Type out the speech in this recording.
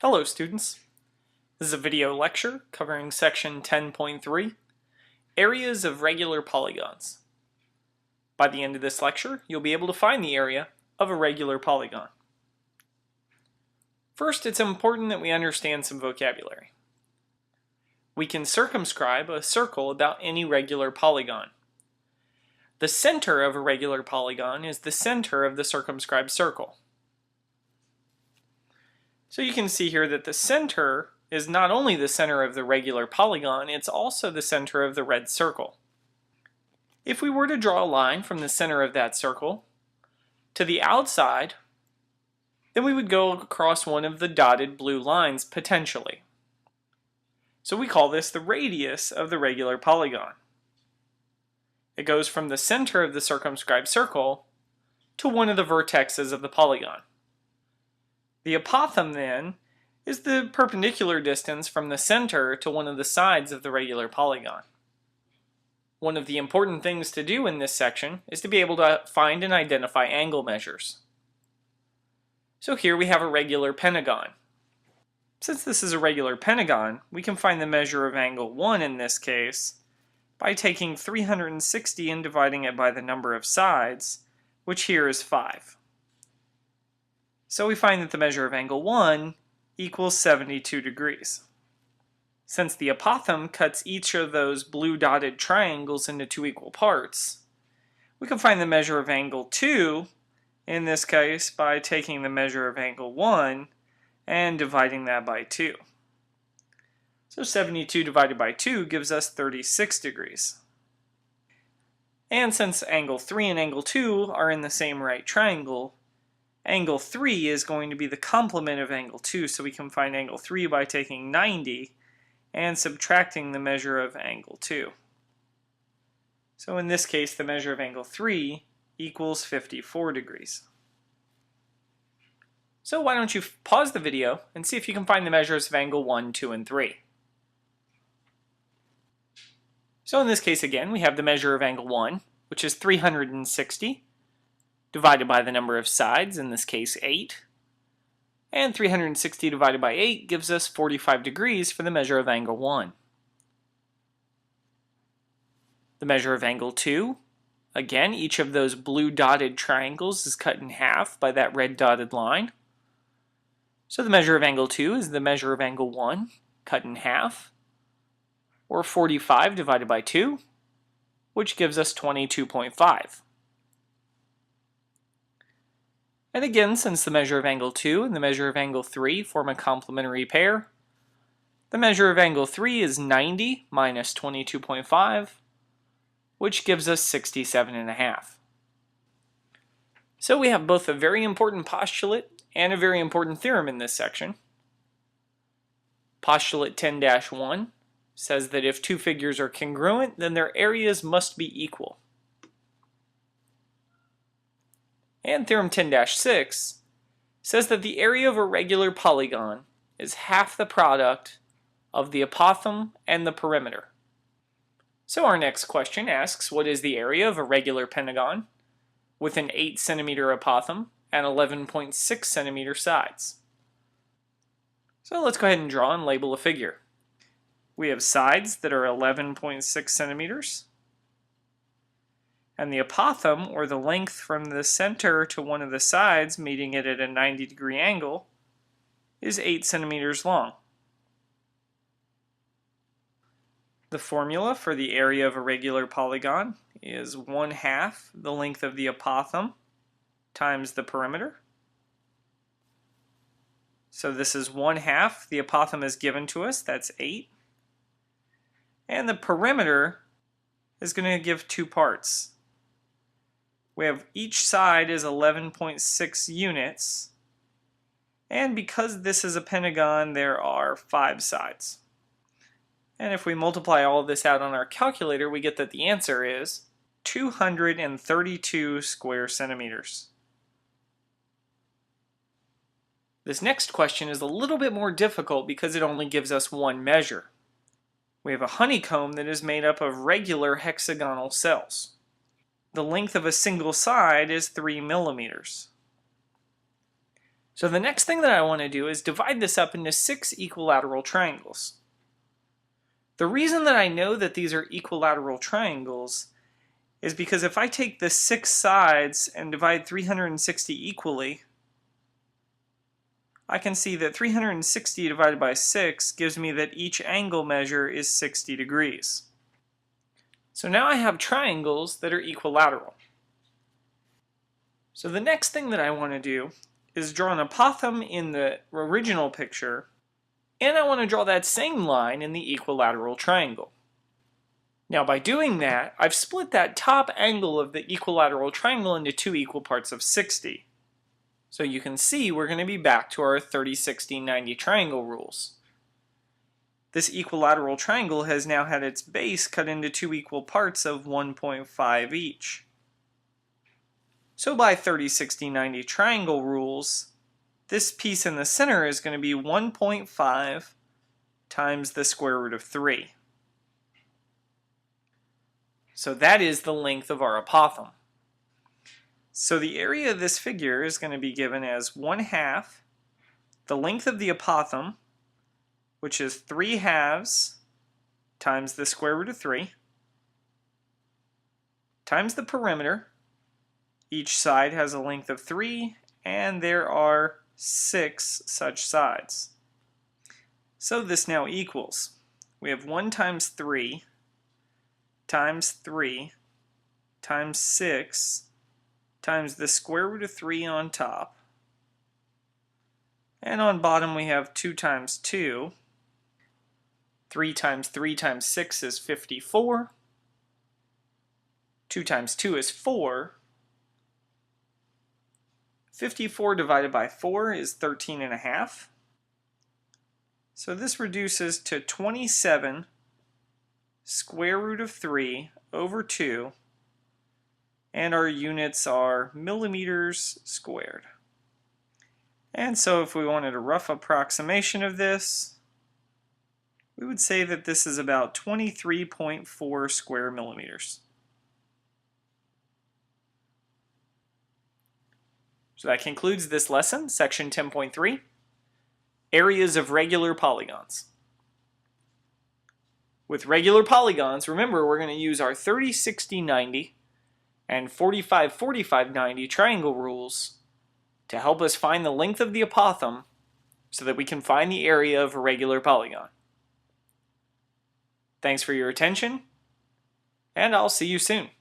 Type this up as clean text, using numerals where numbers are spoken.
Hello students. This is a video lecture covering section 10.3, Areas of Regular Polygons. By the end of this lecture, you'll be able to find the area of a regular polygon. First, it's important that we understand some vocabulary. We can circumscribe a circle about any regular polygon. The center of a regular polygon is the center of the circumscribed circle. So you can see here that the center is not only the center of the regular polygon, it's also the center of the red circle. If we were to draw a line from the center of that circle to the outside, then we would go across one of the dotted blue lines potentially. So we call this the radius of the regular polygon. It goes from the center of the circumscribed circle to one of the vertexes of the polygon. The apothem, then, is the perpendicular distance from the center to one of the sides of the regular polygon. One of the important things to do in this section is to be able to find and identify angle measures. So here we have a regular pentagon. Since this is a regular pentagon, we can find the measure of angle 1 in this case by taking 360 and dividing it by the number of sides, which here is 5. So we find that the measure of angle 1 equals 72 degrees. Since the apothem cuts each of those blue dotted triangles into two equal parts, we can find the measure of angle 2 in this case by taking the measure of angle 1 and dividing that by 2. So 72 divided by 2 gives us 36 degrees. And since angle 3 and angle 2 are in the same right triangle, angle 3 is going to be the complement of angle 2, so we can find angle 3 by taking 90 and subtracting the measure of angle 2. So in this case, the measure of angle 3 equals 54 degrees. So why don't you pause the video and see if you can find the measures of angle 1, 2, and 3. So in this case again, we have the measure of angle 1, which is 360. Divided by the number of sides, in this case 8. And 360 divided by 8 gives us 45 degrees for the measure of angle 1. The measure of angle 2, again, each of those blue dotted triangles is cut in half by that red dotted line. So the measure of angle 2 is the measure of angle 1 cut in half, or 45 divided by 2, which gives us 22.5. And again, since the measure of angle 2 and the measure of angle 3 form a complementary pair, the measure of angle 3 is 90 minus 22.5, which gives us 67.5. So we have both a very important postulate and a very important theorem in this section. Postulate 10-1 says that if two figures are congruent, then their areas must be equal. And theorem 10-6 says that the area of a regular polygon is half the product of the apothem and the perimeter. So our next question asks, what is the area of a regular pentagon with an 8 centimeter apothem and 11.6 centimeter sides? So let's go ahead and draw and label a figure. We have sides that are 11.6 centimeters. And the apothem, or the length from the center to one of the sides, meeting it at a 90-degree angle, is 8 centimeters long. The formula for the area of a regular polygon is 1/2 the length of the apothem times the perimeter. So this is 1/2. The apothem is given to us, that's 8. And the perimeter is going to give 2 parts. We have each side is 11.6 units, and because this is a pentagon, there are 5 sides. And if we multiply all of this out on our calculator, we get that the answer is 232 square centimeters. This next question is a little bit more difficult because it only gives us one measure. We have a honeycomb that is made up of regular hexagonal cells. The length of a single side is 3 millimeters. So the next thing that I want to do is divide this up into 6 equilateral triangles. The reason that I know that these are equilateral triangles is because if I take the 6 sides and divide 360 equally, I can see that 360 divided by 6 gives me that each angle measure is 60 degrees. So now I have triangles that are equilateral. So the next thing that I want to do is draw an apothem in the original picture, and I want to draw that same line in the equilateral triangle. Now by doing that, I've split that top angle of the equilateral triangle into 2 equal parts of 60. So you can see we're going to be back to our 30, 60, 90 triangle rules. This equilateral triangle has now had its base cut into 2 equal parts of 1.5 each. So by 30, 60, 90 triangle rules, this piece in the center is going to be 1.5 times the square root of 3. So that is the length of our apothem. So the area of this figure is going to be given as 1/2 the length of the apothem, which is 3/2 times the square root of 3, times the perimeter. Each side has a length of 3, and there are 6 such sides. So this now equals, we have 1 times 3 times 3 times 6 times the square root of 3 on top. And on bottom we have 2 times 2. 3 times 3 times 6 is 54. 2 times 2 is 4. 54 divided by 4 is 13.5. So this reduces to 27 square root of 3 over 2, and our units are millimeters squared. And so if we wanted a rough approximation of this, we would say that this is about 23.4 square millimeters. So that concludes this lesson, section 10.3, areas of regular polygons. With regular polygons, remember we're going to use our 30, 60, 90 and 45, 45, 90 triangle rules to help us find the length of the apothem so that we can find the area of a regular polygon. Thanks for your attention, and I'll see you soon.